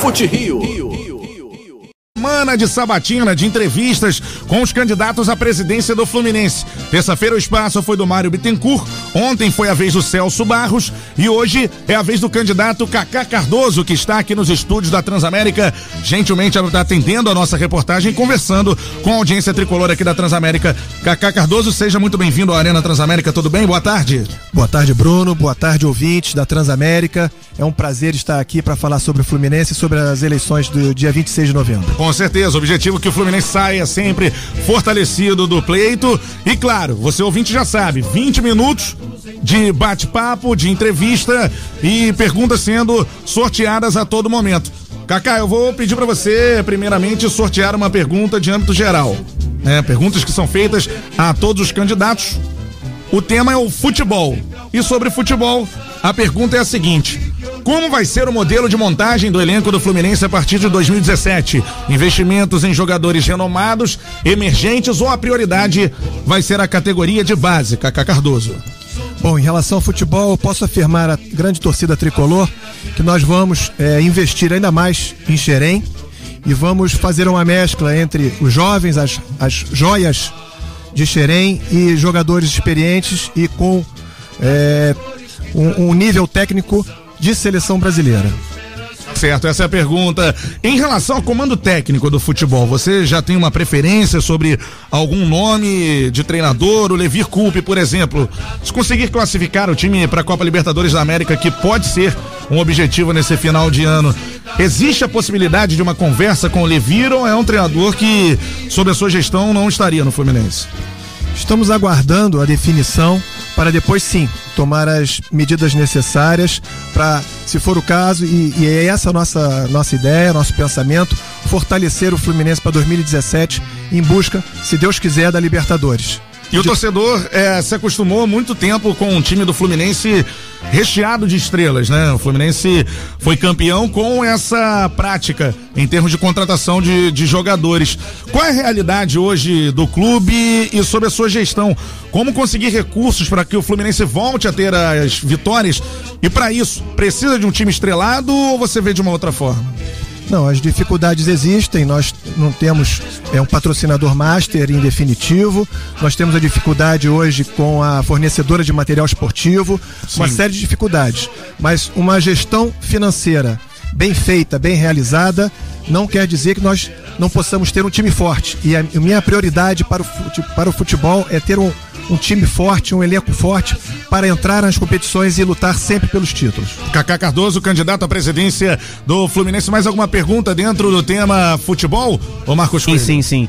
Fute Rio. Semana de sabatina de entrevistas com os candidatos à presidência do Fluminense. Terça-feira o espaço foi do Mário Bittencourt, ontem foi a vez do Celso Barros e hoje é a vez do candidato Kaká Cardoso, que está aqui nos estúdios da Transamérica, gentilmente atendendo a nossa reportagem, conversando com a audiência tricolor aqui da Transamérica. Kaká Cardoso, seja muito bem-vindo à Arena Transamérica, tudo bem? Boa tarde. Boa tarde, Bruno, boa tarde, ouvintes da Transamérica. É um prazer estar aqui para falar sobre o Fluminense e sobre as eleições do dia 26 de novembro. Com certeza, o objetivo é que o Fluminense saia sempre fortalecido do pleito e, claro, você ouvinte já sabe, 20 minutos de bate-papo, de entrevista e perguntas sendo sorteadas a todo momento. Kaká, eu vou pedir para você, primeiramente, sortear uma pergunta de âmbito geral, né? Perguntas que são feitas a todos os candidatos. O tema é o futebol. E sobre futebol, a pergunta é a seguinte: como vai ser o modelo de montagem do elenco do Fluminense a partir de 2017? Investimentos em jogadores renomados, emergentes ou a prioridade vai ser a categoria de base? Kaká Cardoso. Bom, em relação ao futebol, eu posso afirmar à grande torcida tricolor que nós vamos investir ainda mais em Xerém e vamos fazer uma mescla entre os jovens, as joias de Xerém e jogadores experientes e com um nível técnico de seleção brasileira. Certo, essa é a pergunta. Em relação ao comando técnico do futebol, você já tem uma preferência sobre algum nome de treinador? O Levir Coupe, por exemplo, se conseguir classificar o time para a Copa Libertadores da América, que pode ser um objetivo nesse final de ano, existe a possibilidade de uma conversa com o Levir ou é um treinador que, sob a sua gestão, não estaria no Fluminense? Estamos aguardando a definição para depois sim tomar as medidas necessárias para, se for o caso, e é essa a nossa ideia, nosso pensamento, fortalecer o Fluminense para 2017 em busca, se Deus quiser, da Libertadores. E o torcedor se acostumou há muito tempo com o time do Fluminense recheado de estrelas, né? O Fluminense foi campeão com essa prática em termos de contratação de jogadores. Qual é a realidade hoje do clube e sobre a sua gestão? Como conseguir recursos para que o Fluminense volte a ter as vitórias? E para isso, precisa de um time estrelado ou você vê de uma outra forma? Não, as dificuldades existem, nós não temos um patrocinador master em definitivo, nós temos a dificuldade hoje com a fornecedora de material esportivo, sim, uma série de dificuldades, mas uma gestão financeira bem feita, bem realizada, não quer dizer que nós não possamos ter um time forte, e a minha prioridade para o futebol é ter um time forte, um elenco forte para entrar nas competições e lutar sempre pelos títulos. Kaká Cardoso, candidato à presidência do Fluminense. Mais alguma pergunta dentro do tema futebol? Ô Marcos Coelho? Sim.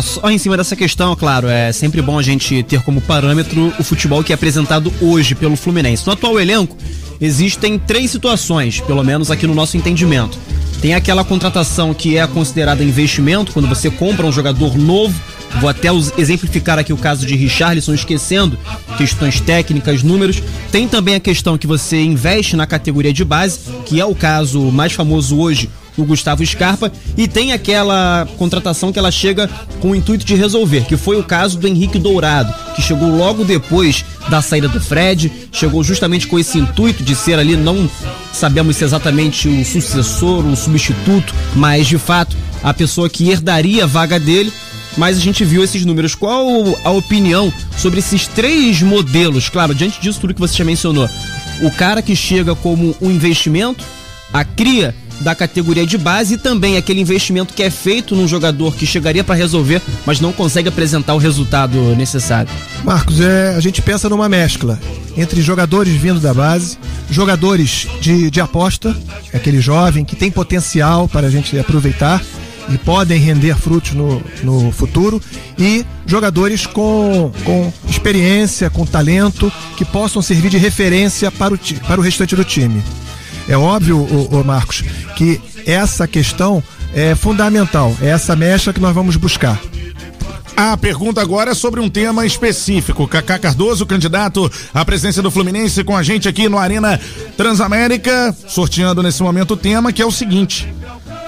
Só em cima dessa questão, claro, é sempre bom a gente ter como parâmetro o futebol que é apresentado hoje pelo Fluminense. No atual elenco, existem 3 situações, pelo menos aqui no nosso entendimento. Tem aquela contratação que é considerada investimento, quando você compra um jogador novo. Vou até exemplificar aqui o caso de Richarlison, esquecendo questões técnicas, números. Tem também a questão que você investe na categoria de base, que é o caso mais famoso hoje, o Gustavo Scarpa, e tem aquela contratação que ela chega com o intuito de resolver, que foi o caso do Henrique Dourado, que chegou logo depois da saída do Fred, chegou justamente com esse intuito de ser ali, não sabemos se exatamente o sucessor, o substituto, mas de fato a pessoa que herdaria a vaga dele. Mas a gente viu esses números. Qual a opinião sobre esses 3 modelos? Claro, diante disso tudo que você já mencionou, o cara que chega como um investimento, a cria da categoria de base e também aquele investimento que é feito num jogador que chegaria para resolver, mas não consegue apresentar o resultado necessário. Marcos, a gente pensa numa mescla entre jogadores vindo da base, jogadores de aposta, aquele jovem que tem potencial para a gente aproveitar e podem render frutos no futuro, e jogadores com experiência, com talento, que possam servir de referência para o restante do time. É óbvio, Marcos, que essa questão é fundamental, é essa mecha que nós vamos buscar. A pergunta agora é sobre um tema específico. Kaká Cardoso, candidato à presidência do Fluminense, com a gente aqui no Arena Transamérica, sorteando nesse momento o tema, que é o seguinte: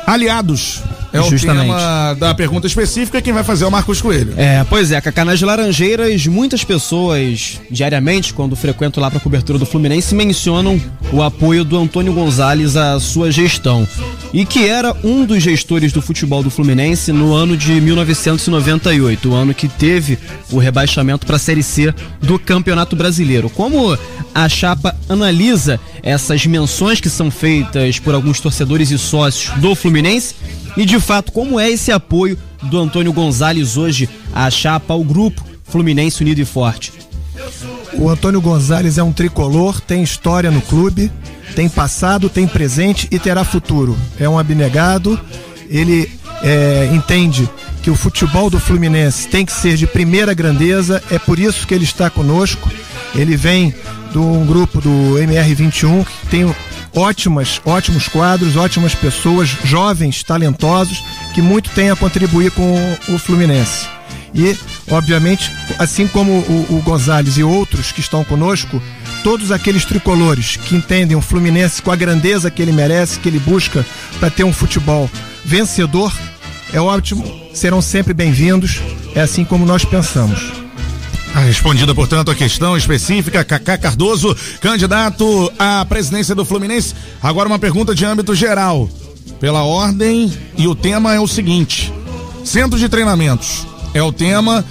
aliados. É justamente o tema da pergunta específica. Quem vai fazer é o Marcos Coelho. Pois é, Kaká, nas Laranjeiras, muitas pessoas, diariamente, quando frequento lá para a cobertura do Fluminense, mencionam o apoio do Antônio Gonzalez à sua gestão. e que era um dos gestores do futebol do Fluminense no ano de 1998, o ano que teve o rebaixamento para a Série C do Campeonato Brasileiro. Como a chapa analisa essas menções que são feitas por alguns torcedores e sócios do Fluminense e, de fato, como é esse apoio do Antônio Gonzalez hoje à chapa, ao grupo Fluminense Unido e Forte? O Antônio Gonzalez é um tricolor, tem história no clube, tem passado, tem presente e terá futuro. É um abnegado, ele entende que o futebol do Fluminense tem que ser de primeira grandeza, é por isso que ele está conosco. Ele vem de um grupo do MR21 que tem ótimos quadros, ótimas pessoas, jovens, talentosos, que muito têm a contribuir com o Fluminense. E, obviamente, assim como o Gonzalez e outros que estão conosco, todos aqueles tricolores que entendem o Fluminense com a grandeza que ele merece, que ele busca para ter um futebol vencedor, é ótimo, serão sempre bem-vindos, é assim como nós pensamos. Respondida, portanto, a questão específica, Kaká Cardoso, candidato à presidência do Fluminense. Agora uma pergunta de âmbito geral, pela ordem, e o tema é o seguinte: centro de treinamentos é o tema.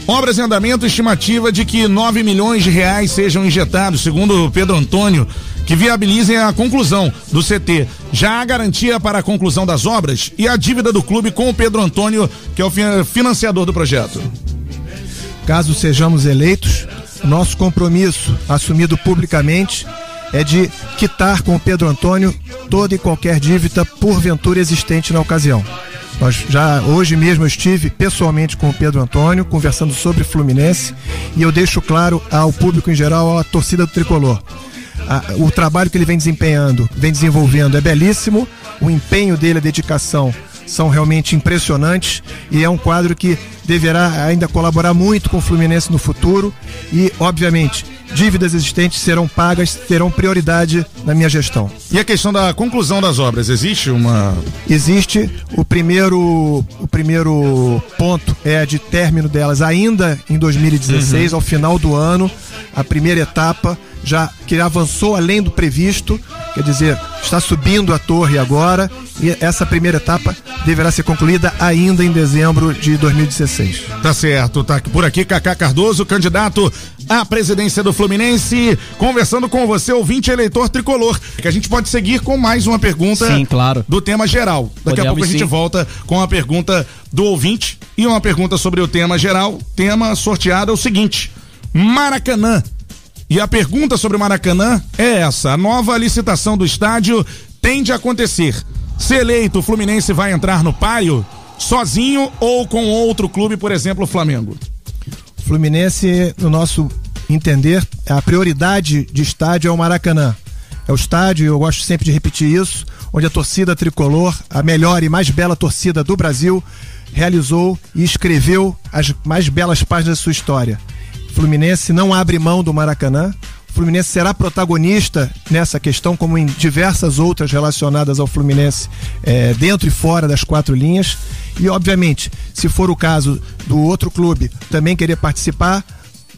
Obras em andamento, estimativa de que 9 milhões de reais sejam injetados, segundo Pedro Antônio, que viabilizem a conclusão do CT. Já há garantia para a conclusão das obras e a dívida do clube com o Pedro Antônio, que é o financiador do projeto. Caso sejamos eleitos, nosso compromisso, assumido publicamente, é de quitar com o Pedro Antônio toda e qualquer dívida porventura existente na ocasião. Hoje mesmo eu estive pessoalmente com o Pedro Antônio, conversando sobre Fluminense, e eu deixo claro ao público em geral, à torcida do Tricolor. O trabalho que ele vem desenvolvendo é belíssimo, o empenho dele, a dedicação são realmente impressionantes, e é um quadro que deverá ainda colaborar muito com o Fluminense no futuro, e obviamente dívidas existentes serão pagas, terão prioridade na minha gestão. E a questão da conclusão das obras, existe uma... Existe. O primeiro ponto é de término delas ainda em 2016, ao final do ano, a primeira etapa, que avançou além do previsto, quer dizer, está subindo a torre agora, e essa primeira etapa deverá ser concluída ainda em dezembro de 2016. Tá certo, tá por aqui Kaká Cardoso, candidato à presidência do Fluminense, conversando com você, ouvinte eleitor tricolor, que a gente pode seguir com mais uma pergunta. Sim, claro. Do tema geral. Daqui a pouco a gente volta com a pergunta do ouvinte e uma pergunta sobre o tema geral. Tema sorteado é o seguinte: Maracanã. E a pergunta sobre o Maracanã é essa: a nova licitação do estádio tende a acontecer. Se eleito, o Fluminense vai entrar no páreo sozinho ou com outro clube, por exemplo, o Flamengo? Fluminense, no nosso entender, a prioridade de estádio é o Maracanã. É o estádio, eu gosto sempre de repetir isso, onde a torcida tricolor, a melhor e mais bela torcida do Brasil, realizou e escreveu as mais belas páginas da sua história. Fluminense não abre mão do Maracanã. O Fluminense será protagonista nessa questão, como em diversas outras relacionadas ao Fluminense, dentro e fora das quatro linhas. E, obviamente, se for o caso do outro clube também querer participar,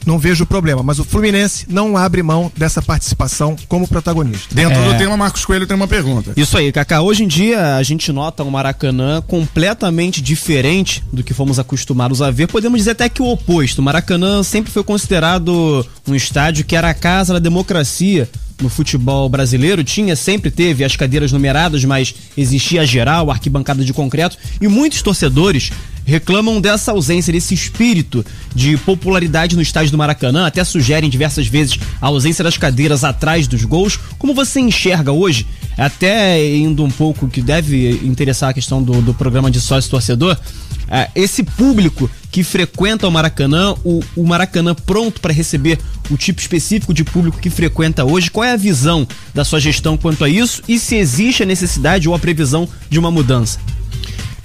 não vejo problema, mas o Fluminense não abre mão dessa participação como protagonista. Dentro do tema, Marcos Coelho tem uma pergunta. Isso aí, Kaká. Hoje em dia a gente nota um Maracanã completamente diferente do que fomos acostumados a ver. Podemos dizer até que o oposto. O Maracanã sempre foi considerado um estádio que era a casa da democracia no futebol brasileiro. Sempre teve as cadeiras numeradas, mas existia a geral, a arquibancada de concreto, e muitos torcedores reclamam dessa ausência, desse espírito de popularidade no estádio do Maracanã, até sugerem diversas vezes a ausência das cadeiras atrás dos gols. Como você enxerga hoje, até indo um pouco, que deve interessar a questão do programa de sócio-torcedor, esse público que frequenta o Maracanã, o Maracanã pronto para receber o tipo específico de público que frequenta hoje? Qual é a visão da sua gestão quanto a isso, e se existe a necessidade ou a previsão de uma mudança?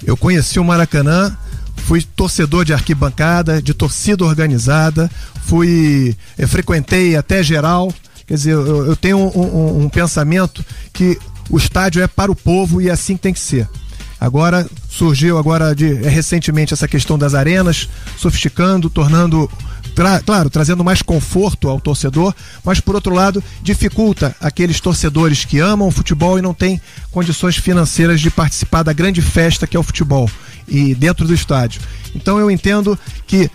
Eu conheci o Maracanã, fui torcedor de arquibancada, de torcida organizada, frequentei até geral. Quer dizer, eu tenho um pensamento que o estádio é para o povo e é assim que tem que ser. Agora surgiu recentemente essa questão das arenas, sofisticando, tornando claro, trazendo mais conforto ao torcedor, mas por outro lado dificulta aqueles torcedores que amam o futebol e não têm condições financeiras de participar da grande festa que é o futebol e dentro do estádio. Então eu entendo que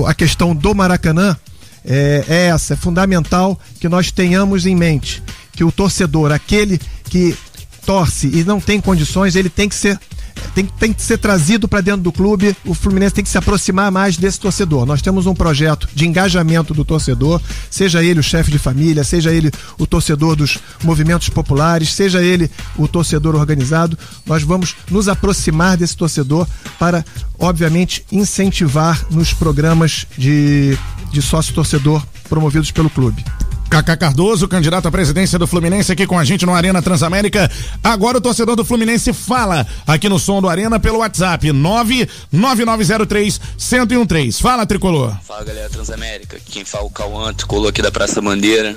a questão do Maracanã é fundamental que nós tenhamos em mente que o torcedor, aquele que torce e não tem condições, ele tem que ser trazido para dentro do clube. O Fluminense tem que se aproximar mais desse torcedor. Nós temos um projeto de engajamento do torcedor, seja ele o chefe de família, seja ele o torcedor dos movimentos populares, seja ele o torcedor organizado. Nós vamos nos aproximar desse torcedor para, obviamente, incentivar nos programas de sócio-torcedor promovidos pelo clube. Kaká Cardoso, candidato à presidência do Fluminense, aqui com a gente no Arena Transamérica. Agora o torcedor do Fluminense fala aqui no Som do Arena pelo WhatsApp 99903-1013. Fala, Tricolor. Fala, galera Transamérica. Quem fala o Cauã, Tricolor aqui da Praça Bandeira.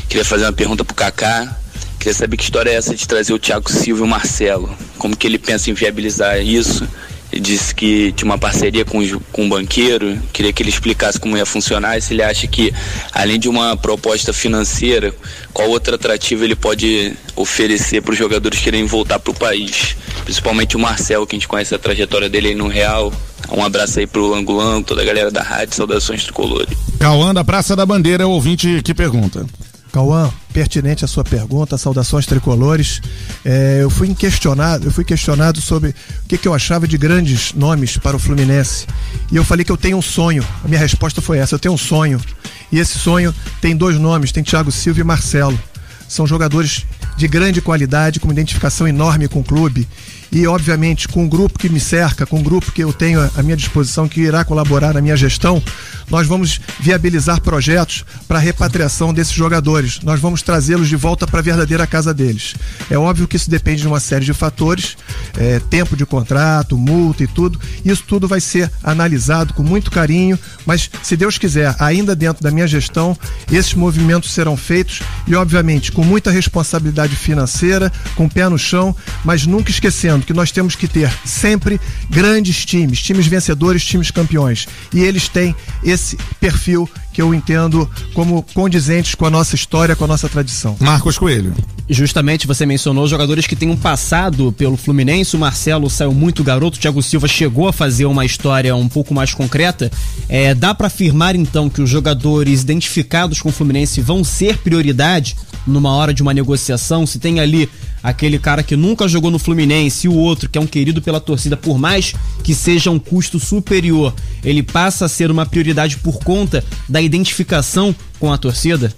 Queria fazer uma pergunta pro Kaká. Queria saber que história é essa de trazer o Thiago Silva e o Marcelo. Como que ele pensa em viabilizar isso? Ele disse que tinha uma parceria com um banqueiro. Queria que ele explicasse como ia funcionar e se ele acha que, além de uma proposta financeira, qual outro atrativo ele pode oferecer para os jogadores que querem voltar para o país. Principalmente o Marcelo, que a gente conhece a trajetória dele aí no Real. Um abraço aí pro Lango, toda a galera da rádio, saudações tricolores. Cauã da Praça da Bandeira é o ouvinte que pergunta. Cauã, pertinente a sua pergunta, saudações tricolores. Eu fui questionado sobre o que eu achava de grandes nomes para o Fluminense. E eu falei que eu tenho um sonho. A minha resposta foi essa: eu tenho um sonho. E esse sonho tem dois nomes, tem Thiago Silva e Marcelo. São jogadores de grande qualidade, com uma identificação enorme com o clube. E, obviamente, com o grupo que me cerca, com o grupo que eu tenho à minha disposição, que irá colaborar na minha gestão, nós vamos viabilizar projetos para a repatriação desses jogadores. Nós vamos trazê-los de volta para a verdadeira casa deles. É óbvio que isso depende de uma série de fatores, tempo de contrato, multa e tudo. Isso tudo vai ser analisado com muito carinho, mas, se Deus quiser, ainda dentro da minha gestão, esses movimentos serão feitos e, obviamente, com muita responsabilidade financeira, com o pé no chão, mas nunca esquecendo que nós temos que ter sempre grandes times vencedores, times campeões. E eles têm esse perfil que eu entendo como condizentes com a nossa história, com a nossa tradição. Marcos Coelho. Justamente, você mencionou jogadores que têm um passado pelo Fluminense. O Marcelo saiu muito garoto, o Thiago Silva chegou a fazer uma história um pouco mais concreta. Dá para afirmar então que os jogadores identificados com o Fluminense vão ser prioridade numa hora de uma negociação? Se tem ali aquele cara que nunca jogou no Fluminense e o outro que é um querido pela torcida, por mais que seja um custo superior, ele passa a ser uma prioridade por conta da identificação com a torcida?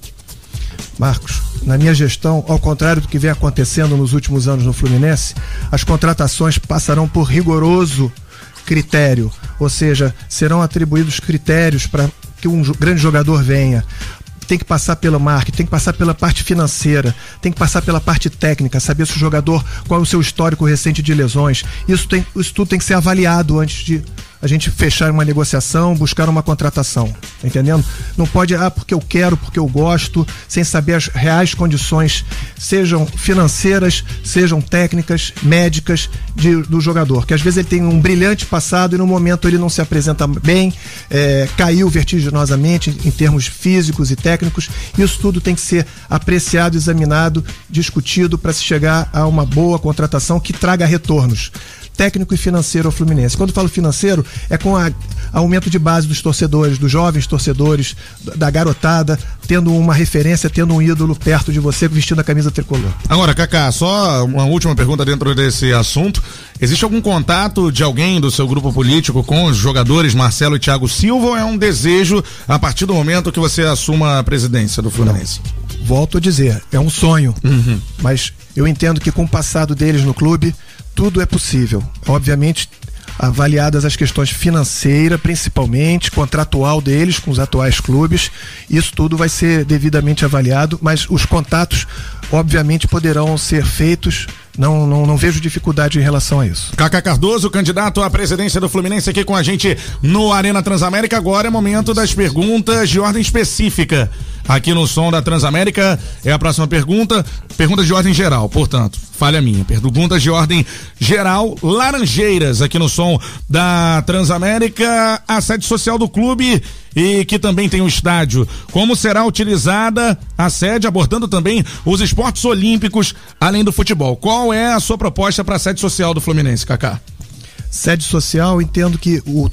Marcos, na minha gestão, ao contrário do que vem acontecendo nos últimos anos no Fluminense, as contratações passarão por rigoroso critério, ou seja, serão atribuídos critérios para que um grande jogador venha. Tem que passar pelo marketing, tem que passar pela parte financeira, tem que passar pela parte técnica, saber se o jogador, qual é o seu histórico recente de lesões. Isso tudo tem que ser avaliado antes de a gente fechar uma negociação, buscar uma contratação, tá entendendo? Não pode, porque eu quero, porque eu gosto, sem saber as reais condições, sejam financeiras, sejam técnicas, médicas do jogador, que às vezes ele tem um brilhante passado e no momento ele não se apresenta bem, caiu vertiginosamente em termos físicos e técnicos. Isso tudo tem que ser apreciado, examinado, discutido para se chegar a uma boa contratação que traga retornos técnico e financeiro ao Fluminense. Quando falo financeiro, é com aumento de base dos torcedores, dos jovens torcedores, da garotada, tendo uma referência, tendo um ídolo perto de você, vestindo a camisa tricolor. Agora, Kaká, só uma última pergunta dentro desse assunto. Existe algum contato de alguém do seu grupo político com os jogadores Marcelo e Thiago Silva, ou é um desejo a partir do momento que você assuma a presidência do Fluminense? Não. Volto a dizer, é um sonho, mas eu entendo que com o passado deles no clube, tudo é possível. Obviamente, avaliadas as questões financeiras, principalmente, contratual deles com os atuais clubes, isso tudo vai ser devidamente avaliado, mas os contatos, obviamente, poderão ser feitos. Não vejo dificuldade em relação a isso. Kaká Cardoso, candidato à presidência do Fluminense, aqui com a gente no Arena Transamérica. Agora é momento das perguntas de ordem específica. Aqui no Som da Transamérica é a próxima pergunta de ordem geral, portanto. falha minha. Perguntas de ordem geral, Laranjeiras, aqui no som da Transamérica, a sede social do clube e que também tem um estádio. Como será utilizada a sede, abordando também os esportes olímpicos, além do futebol? Qual é a sua proposta para a sede social do Fluminense, Kaká? Sede social, entendo que o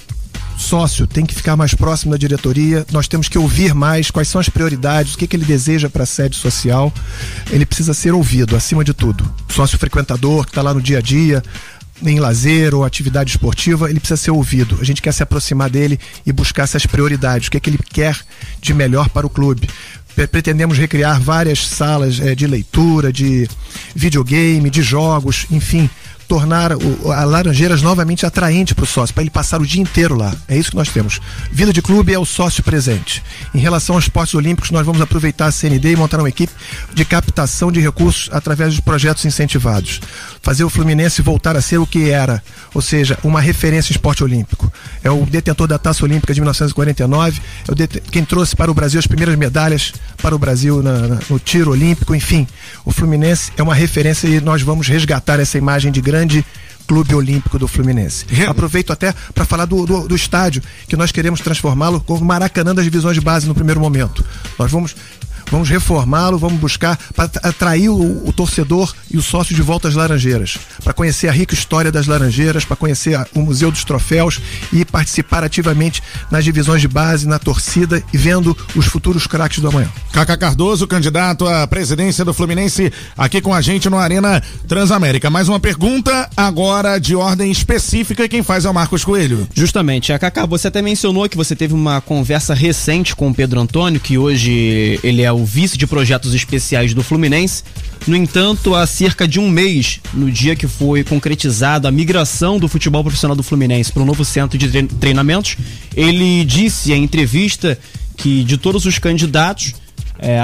sócio tem que ficar mais próximo da diretoria, nós temos que ouvir mais quais são as prioridades, o que ele deseja para a sede social. Ele precisa ser ouvido, acima de tudo. Sócio frequentador, que está lá no dia a dia, em lazer ou atividade esportiva, ele precisa ser ouvido. A gente quer se aproximar dele e buscar essas prioridades, o que ele quer de melhor para o clube. Pretendemos recriar várias salas de leitura, de videogame, de jogos, enfim, tornar a Laranjeiras novamente atraente para o sócio, para ele passar o dia inteiro lá. É isso que nós temos. Vida de clube é o sócio presente. Em relação aos esportes olímpicos, nós vamos aproveitar a CND e montar uma equipe de captação de recursos através de projetos incentivados. Fazer o Fluminense voltar a ser o que era, ou seja, uma referência em esporte olímpico. É o detentor da Taça Olímpica de 1949, quem trouxe para o Brasil as primeiras medalhas para o Brasil no tiro olímpico, enfim. O Fluminense é uma referência e nós vamos resgatar essa imagem de grande clube olímpico do Fluminense. Aproveito até para falar do estádio, que nós queremos transformá-lo como Maracanã das divisões de base no primeiro momento. Nós vamos reformá-lo, vamos buscar para atrair o torcedor e o sócio de volta às Laranjeiras, para conhecer a rica história das Laranjeiras, para conhecer o Museu dos Troféus e participar ativamente nas divisões de base, na torcida e vendo os futuros craques do amanhã. Kaká Cardoso, candidato à presidência do Fluminense, aqui com a gente no Arena Transamérica. Mais uma pergunta agora de ordem específica, quem faz é o Marcos Coelho. Justamente, Kaká, você até mencionou que você teve uma conversa recente com o Pedro Antônio, que hoje ele é o vice de projetos especiais do Fluminense. No entanto, há cerca de um mês, no dia que foi concretizada a migração do futebol profissional do Fluminense para um novo centro de treinamentos, ele disse em entrevista que de todos os candidatos,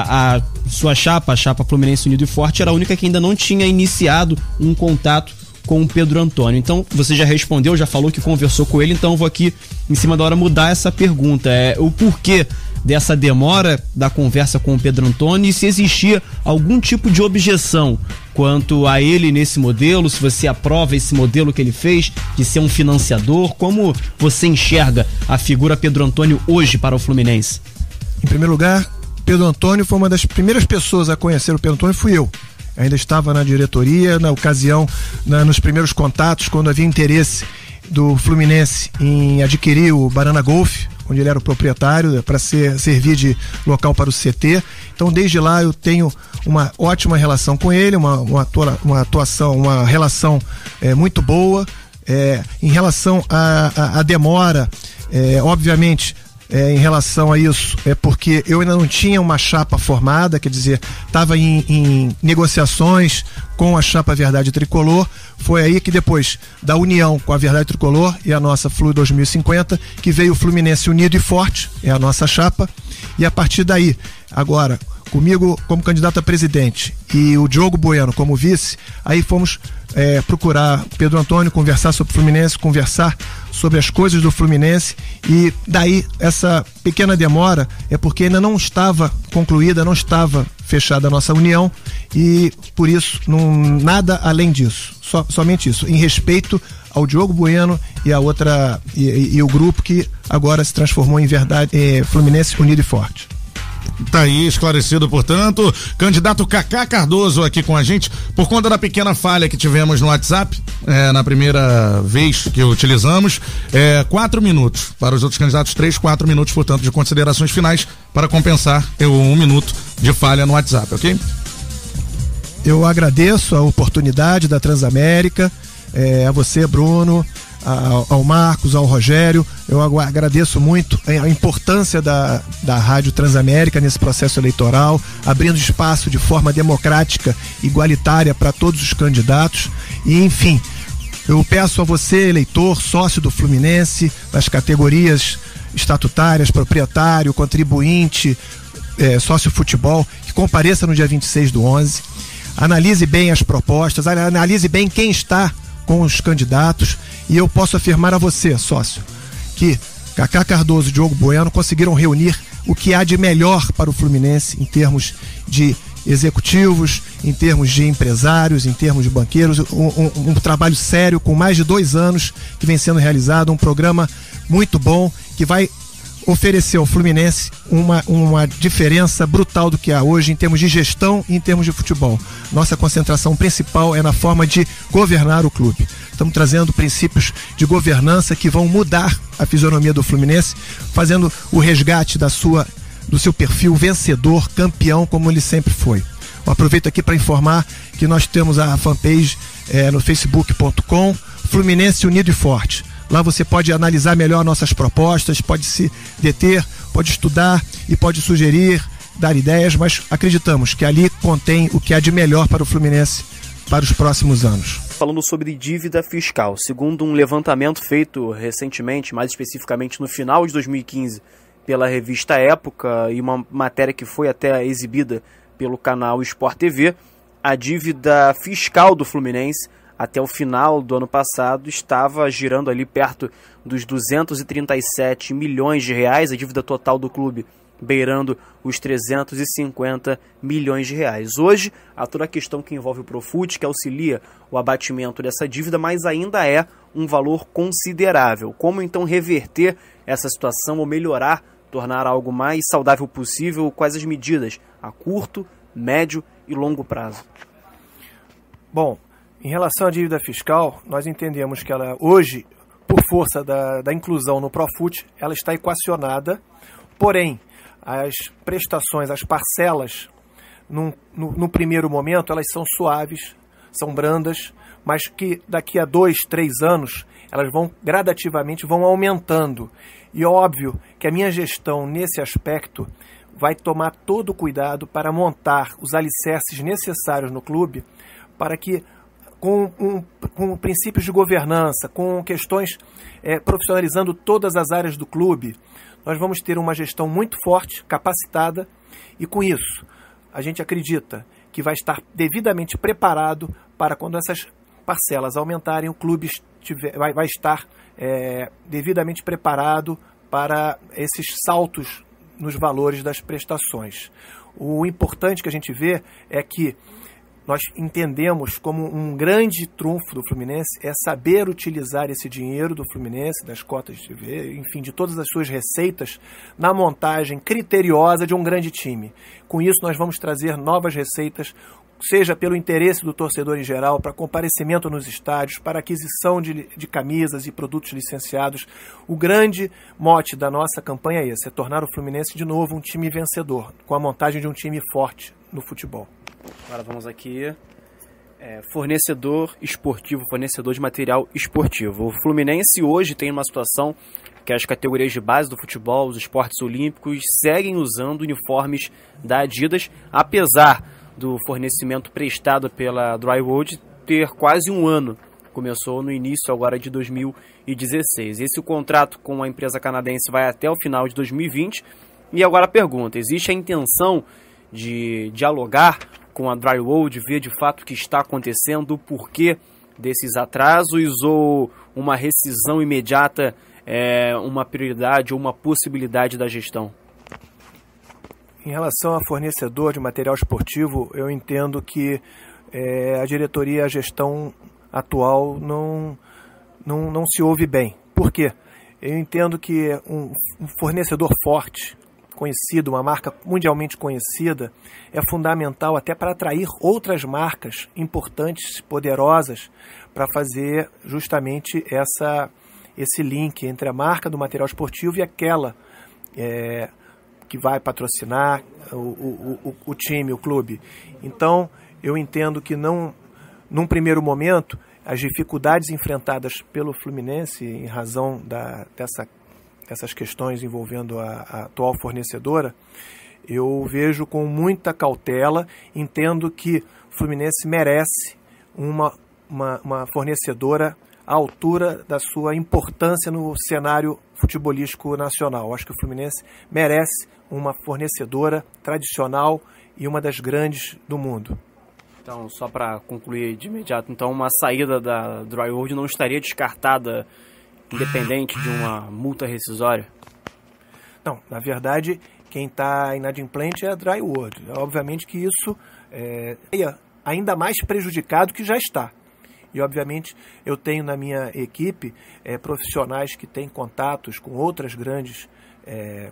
a sua chapa, a chapa Fluminense Unido e Forte, era a única que ainda não tinha iniciado um contato com o Pedro Antônio. Então, você já respondeu, já falou que conversou com ele, então eu vou aqui, em cima da hora, mudar essa pergunta. O porquê dessa demora da conversa com o Pedro Antônio e se existia algum tipo de objeção quanto a ele nesse modelo, se você aprova esse modelo que ele fez de ser um financiador, como você enxerga a figura Pedro Antônio hoje para o Fluminense? Em primeiro lugar, Pedro Antônio foi uma das primeiras pessoas a conhecer o Pedro Antônio, fui eu. Ainda estava na diretoria, na ocasião, nos primeiros contatos, quando havia interesse do Fluminense em adquirir o Banana Golf, onde ele era o proprietário, para servir de local para o CT. Então, desde lá, eu tenho uma ótima relação com ele, uma atuação, uma relação muito boa. Em relação à demora, obviamente, em relação a isso, porque eu ainda não tinha uma chapa formada, quer dizer, estava em negociações com a chapa Verdade Tricolor. Foi aí que depois da união com a Verdade Tricolor e a nossa Flu 2050, que veio o Fluminense Unido e Forte, é a nossa chapa, e a partir daí, agora, comigo como candidato a presidente e o Diogo Bueno como vice, aí fomos procurar Pedro Antônio, conversar sobre o Fluminense, conversar sobre as coisas do Fluminense, e daí essa pequena demora é porque ainda não estava concluída, não estava fechada a nossa união, e por isso nada além disso, somente isso, em respeito ao Diogo Bueno e a outra e o grupo que agora se transformou em Verdade Fluminense Unido e Forte. Tá aí esclarecido, portanto, candidato Kaká Cardoso aqui com a gente, por conta da pequena falha que tivemos no WhatsApp, na primeira vez que utilizamos, 4 minutos, para os outros candidatos 3-4 minutos, portanto, de considerações finais para compensar 1 minuto de falha no WhatsApp, ok? Eu agradeço a oportunidade da Transamérica, a você, Bruno, ao Marcos, ao Rogério. Eu agradeço muito a importância da Rádio Transamérica nesse processo eleitoral, abrindo espaço de forma democrática, igualitária para todos os candidatos. E, enfim, eu peço a você, eleitor, sócio do Fluminense, das categorias estatutárias, proprietário, contribuinte, sócio futebol, que compareça no dia 26/11, analise bem as propostas, analise bem quem está com os candidatos, e eu posso afirmar a você, sócio, que Kaká Cardoso e Diogo Bueno conseguiram reunir o que há de melhor para o Fluminense em termos de executivos, em termos de empresários, em termos de banqueiros, um trabalho sério com mais de 2 anos que vem sendo realizado, um programa muito bom que vai oferecer ao Fluminense uma diferença brutal do que há hoje em termos de gestão e em termos de futebol. Nossa concentração principal é na forma de governar o clube. Estamos trazendo princípios de governança que vão mudar a fisionomia do Fluminense, fazendo o resgate do seu perfil vencedor, campeão, como ele sempre foi. Eu aproveito aqui para informar que nós temos a fanpage no facebook.com Fluminense Unido e Forte. Lá você pode analisar melhor nossas propostas, pode se deter, pode estudar e pode sugerir, dar ideias, mas acreditamos que ali contém o que há de melhor para o Fluminense para os próximos anos. Falando sobre dívida fiscal, segundo um levantamento feito recentemente, mais especificamente no final de 2015, pela revista Época, e uma matéria que foi até exibida pelo canal Sport TV, a dívida fiscal do Fluminense até o final do ano passado estava girando ali perto dos 237 milhões de reais, a dívida total do clube beirando os 350 milhões de reais. Hoje, há toda a questão que envolve o Profut, que auxilia o abatimento dessa dívida, mas ainda é um valor considerável. Como então reverter essa situação ou melhorar, tornar algo mais saudável possível? Quais as medidas a curto, médio e longo prazo? Bom, em relação à dívida fiscal, nós entendemos que ela hoje, por força da inclusão no Profut, ela está equacionada, porém, as prestações, as parcelas, no primeiro momento, elas são suaves, são brandas, mas que daqui a 2, 3 anos, elas vão gradativamente aumentando. E óbvio que a minha gestão nesse aspecto vai tomar todo o cuidado para montar os alicerces necessários no clube para que com princípios de governança, com questões profissionalizando todas as áreas do clube, nós vamos ter uma gestão muito forte, capacitada, e com isso a gente acredita que vai estar devidamente preparado para quando essas parcelas aumentarem, o clube vai estar devidamente preparado para esses saltos nos valores das prestações. O importante que a gente vê é que nós entendemos como um grande trunfo do Fluminense é saber utilizar esse dinheiro do Fluminense, das cotas de TV, enfim, de todas as suas receitas, na montagem criteriosa de um grande time. Com isso, nós vamos trazer novas receitas, seja pelo interesse do torcedor em geral, para comparecimento nos estádios, para aquisição de camisas e produtos licenciados. O grande mote da nossa campanha é esse, é tornar o Fluminense de novo um time vencedor, com a montagem de um time forte no futebol. Agora vamos aqui, fornecedor esportivo, fornecedor de material esportivo. O Fluminense hoje tem uma situação que as categorias de base do futebol, os esportes olímpicos, seguem usando uniformes da Adidas, apesar do fornecimento prestado pela Drywood ter quase um ano. Começou no início agora de 2016. Esse contrato com a empresa canadense vai até o final de 2020. E agora a pergunta, existe a intenção de dialogar com a Drywood, ver de fato o que está acontecendo, o porquê desses atrasos, ou uma rescisão imediata é uma prioridade ou uma possibilidade da gestão? Em relação a fornecedor de material esportivo, eu entendo que a diretoria, a gestão atual não se ouve bem. Por quê? Eu entendo que um fornecedor forte, conhecido, uma marca mundialmente conhecida, é fundamental até para atrair outras marcas importantes, poderosas, para fazer justamente esse link entre a marca do material esportivo e aquela que vai patrocinar o time, o clube. Então, eu entendo que num primeiro momento, as dificuldades enfrentadas pelo Fluminense em razão dessas questões envolvendo a atual fornecedora, eu vejo com muita cautela, entendo que o Fluminense merece uma fornecedora à altura da sua importância no cenário futebolístico nacional. Acho que o Fluminense merece uma fornecedora tradicional e uma das grandes do mundo. Então, só para concluir de imediato, então uma saída da Drywood não estaria descartada independente de uma multa rescisória? Não, na verdade, quem está inadimplente é a Drywood. Obviamente que isso ainda mais prejudicado que já está. E, obviamente, eu tenho na minha equipe profissionais que têm contatos com outras grandes,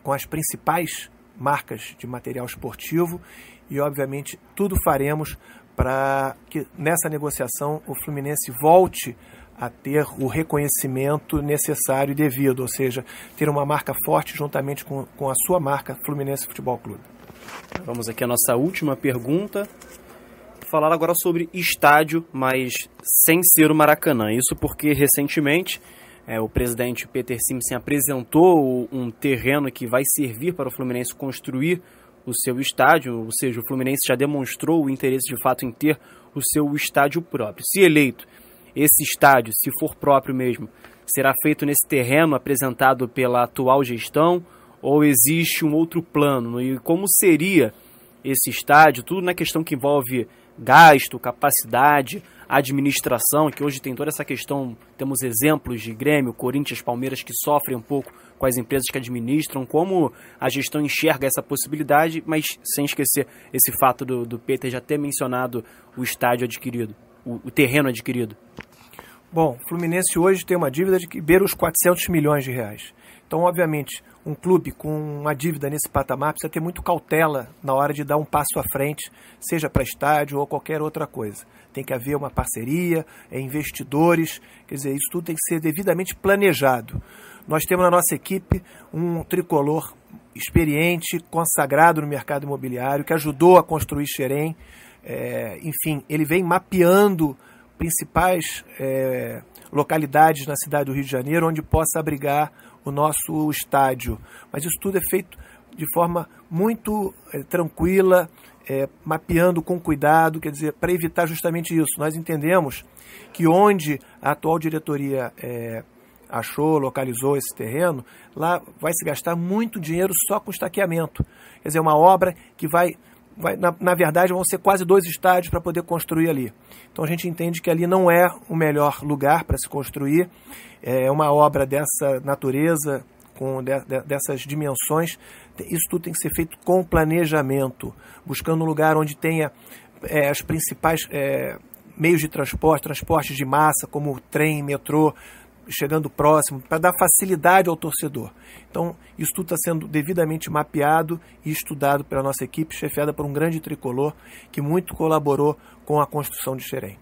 com as principais marcas de material esportivo e, obviamente, tudo faremos para que nessa negociação o Fluminense volte a ter o reconhecimento necessário e devido, ou seja, ter uma marca forte juntamente com a sua marca Fluminense Futebol Clube. Vamos aqui à nossa última pergunta. Falar agora sobre estádio, mas sem ser o Maracanã. Isso porque recentemente o presidente Peter Simsen apresentou um terreno que vai servir para o Fluminense construir o seu estádio, ou seja, o Fluminense já demonstrou o interesse de fato em ter o seu estádio próprio. Se eleito, esse estádio, se for próprio mesmo, será feito nesse terreno apresentado pela atual gestão ou existe um outro plano? E como seria esse estádio? Tudo na questão que envolve gasto, capacidade, administração, que hoje tem toda essa questão, temos exemplos de Grêmio, Corinthians, Palmeiras que sofrem um pouco com as empresas que administram, como a gestão enxerga essa possibilidade, mas sem esquecer esse fato do Peter já ter mencionado o estádio adquirido, o terreno adquirido. Bom, o Fluminense hoje tem uma dívida de que beira os 400 milhões de reais. Então, obviamente, um clube com uma dívida nesse patamar precisa ter muito cautela na hora de dar um passo à frente, seja para estádio ou qualquer outra coisa. Tem que haver uma parceria, investidores, quer dizer, isso tudo tem que ser devidamente planejado. Nós temos na nossa equipe um tricolor experiente, consagrado no mercado imobiliário, que ajudou a construir Xerém. Enfim, ele vem mapeando principais localidades na cidade do Rio de Janeiro onde possa abrigar o nosso estádio. Mas isso tudo é feito de forma muito tranquila, mapeando com cuidado, quer dizer, para evitar justamente isso. Nós entendemos que onde a atual diretoria achou, localizou esse terreno, lá vai se gastar muito dinheiro só com estaqueamento. Quer dizer, uma obra que na verdade, vão ser quase 2 estádios para poder construir ali. Então, a gente entende que ali não é o melhor lugar para se construir. É uma obra dessa natureza, dessas dimensões. Isso tudo tem que ser feito com planejamento, buscando um lugar onde tenha os principais meios de transportes de massa, como trem, metrô, chegando próximo, para dar facilidade ao torcedor. Então, isso tudo está sendo devidamente mapeado e estudado pela nossa equipe, chefiada por um grande tricolor que muito colaborou com a construção de Xerém.